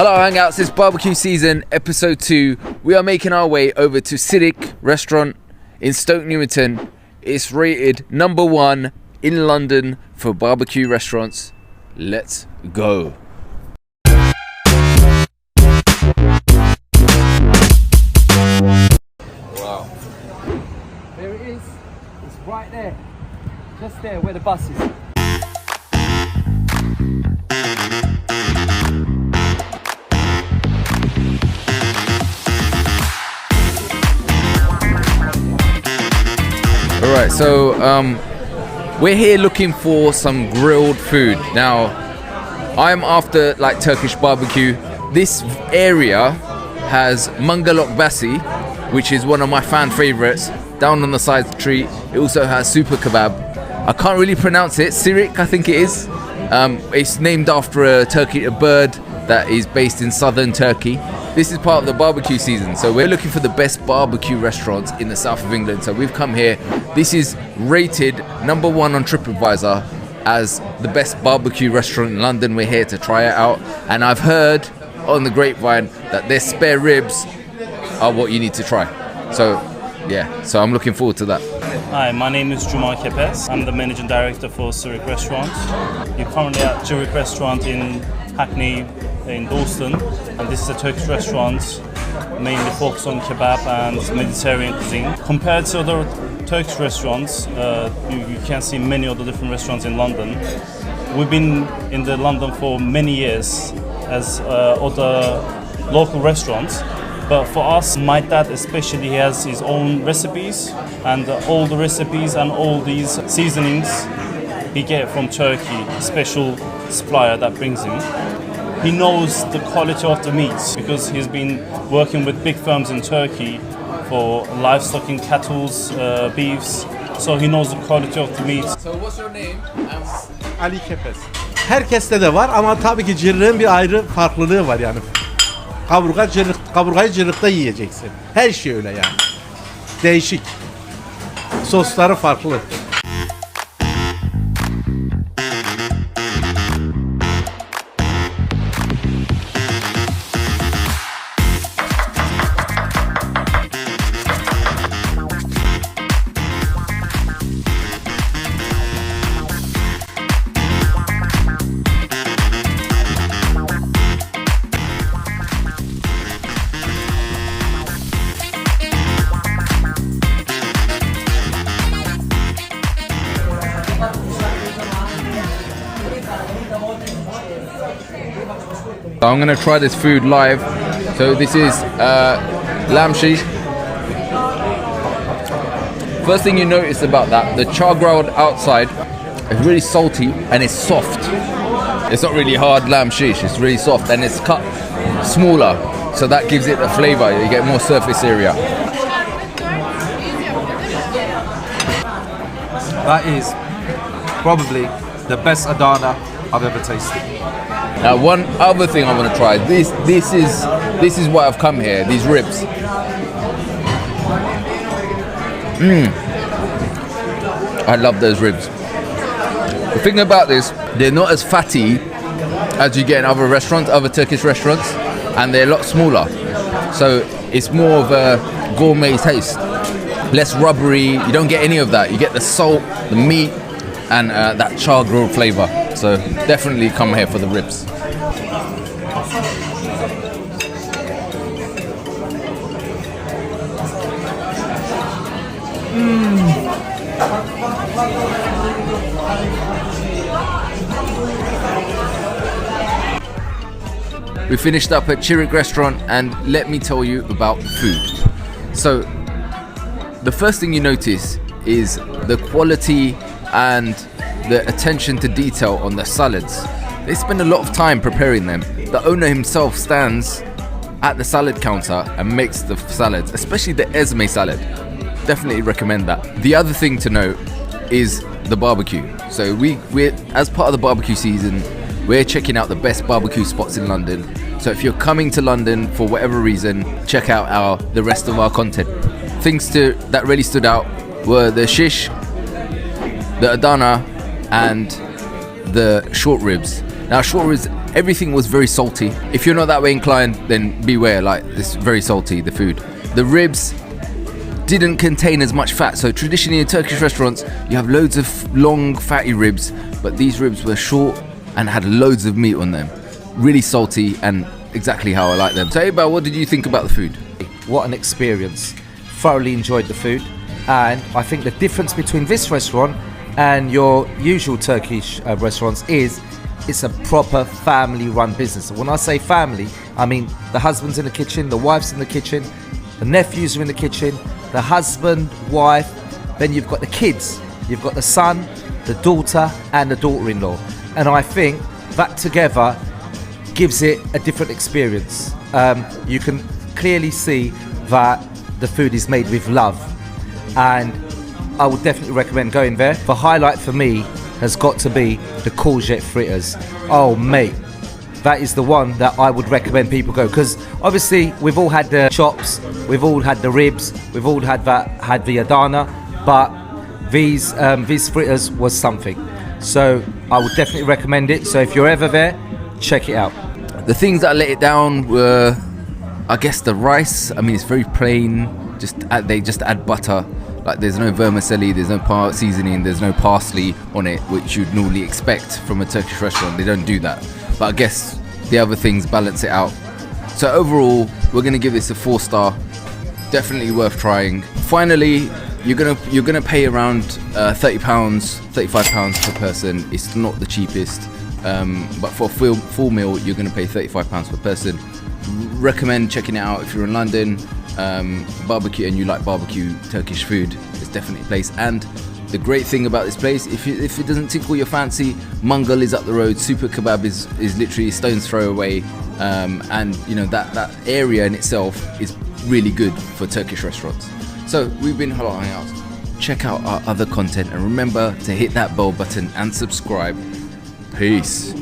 Hello Hangouts, it's barbecue season, episode 2. We are making our way over to Cirrick restaurant in Stoke Newington. It's rated number 1 in London for barbecue restaurants. Let's go. Wow. There it is. It's right there. Just there where the bus is. Alright, so we're here looking for some grilled food. Now, I'm after like Turkish barbecue. This area has mangal basi, which is one of my fan favorites, down on the side street. It also has super kebab. I can't really pronounce it. Cirrick, I think it is. It's named after a bird that is based in southern Turkey. This is part of the barbecue season, so we're looking for the best barbecue restaurants in the south of England. So we've come here. This is rated number 1 on TripAdvisor as the best barbecue restaurant in London. We're here to try it out, and I've heard on the grapevine that their spare ribs are what you need to try. So yeah, so I'm looking forward to that. Hi, my name is Cuma Kepes. I'm the managing director for Cirrick Restaurant. You're currently at Cirrick Restaurant in Hackney in Dalston, and this is a Turkish restaurant mainly focused on kebab and Mediterranean cuisine. Compared to other Turkish restaurants, you can see many other different restaurants in London. We've been in London for many years as other local restaurants, but for us, my dad especially, he has his own recipes, and all the recipes and all these seasonings he get from Turkey, special supplier that brings him. He knows the quality of the meats because he's been working with big firms in Turkey for livestock and cattle's beefs. So he knows the quality of the meats. So what's your name? Ali Kepes. Herkeste de var ama tabii ki cirrığın bir ayrı farklılığı var yani. Kaburgayı cırrıkta yiyeceksin. Her şey öyle yani. Değişik. Sosları farklı. So I'm going to try this food live. So this is Lamb Shish. First thing you notice about that, the char grilled outside is really salty and it's soft. It's not really hard lamb shish, it's really soft and it's cut smaller. So that gives it a flavor, you get more surface area. That is probably the best Adana I've ever tasted. Now, one other thing I want to try. This is why I've come here. These ribs. I love those ribs. The thing about this, they're not as fatty as you get in other restaurants, other Turkish restaurants, and they're a lot smaller. So it's more of a gourmet taste, less rubbery. You don't get any of that. You get the salt, the meat, and that char grilled flavor. So definitely come here for the ribs. We finished up at Cirrick restaurant, and let me tell you about the food. So the first thing you notice is the quality and the attention to detail on the salads. They spend a lot of time preparing them. The owner himself stands at the salad counter and makes the salads, especially the Esme salad. Definitely recommend that. The other thing to note is the barbecue. So we're as part of the barbecue season, we're checking out the best barbecue spots in London. So if you're coming to London for whatever reason, check out the rest of our content. Things that really stood out were the shish, the adana, and the short ribs. Now, short ribs Everything was very salty. If you're not that way inclined, then beware. Like, it's very salty, the food. The ribs didn't contain as much fat. So traditionally in Turkish restaurants, you have loads of long fatty ribs, but these ribs were short and had loads of meat on them. Really salty and exactly how I like them. So Iqbal, what did you think about the food? What an experience. Thoroughly enjoyed the food. And I think the difference between this restaurant and your usual Turkish restaurants is it's a proper family-run business. When I say family, I mean the husband's in the kitchen, the wife's in the kitchen, the nephews are in the kitchen, the husband, wife, then you've got the kids, you've got the son, the daughter, and the daughter-in-law. And I think that together gives it a different experience. You can clearly see that the food is made with love, and I would definitely recommend going there. The highlight for me has got to be the Courgette fritters. Oh mate, that is the one that I would recommend people go, because obviously we've all had the chops, we've all had the ribs, we've all had the adana, but these fritters was something. So I would definitely recommend it. So if you're ever there, check it out. The things that let it down were, I guess, the rice. I mean, it's very plain. They just add butter. Like, there's no vermicelli, there's no seasoning, there's no parsley on it, which you'd normally expect from a Turkish restaurant. They don't do that. But I guess the other things balance it out. So overall, we're gonna give this a 4-star. Definitely worth trying. Finally, you're gonna pay around £30, £35 per person. It's not the cheapest, but for a full meal, you're gonna pay £35 per person. Recommend checking it out if you're in London. Barbecue and you like barbecue Turkish food, it's definitely a place. And the great thing about this place, if it doesn't tickle your fancy, mangal is up the road, super kebab is literally a stone's throw away, and you know that area in itself is really good for Turkish restaurants. So we've been Halal Hangouts. Check out our other content and remember to hit that bell button and subscribe. Peace.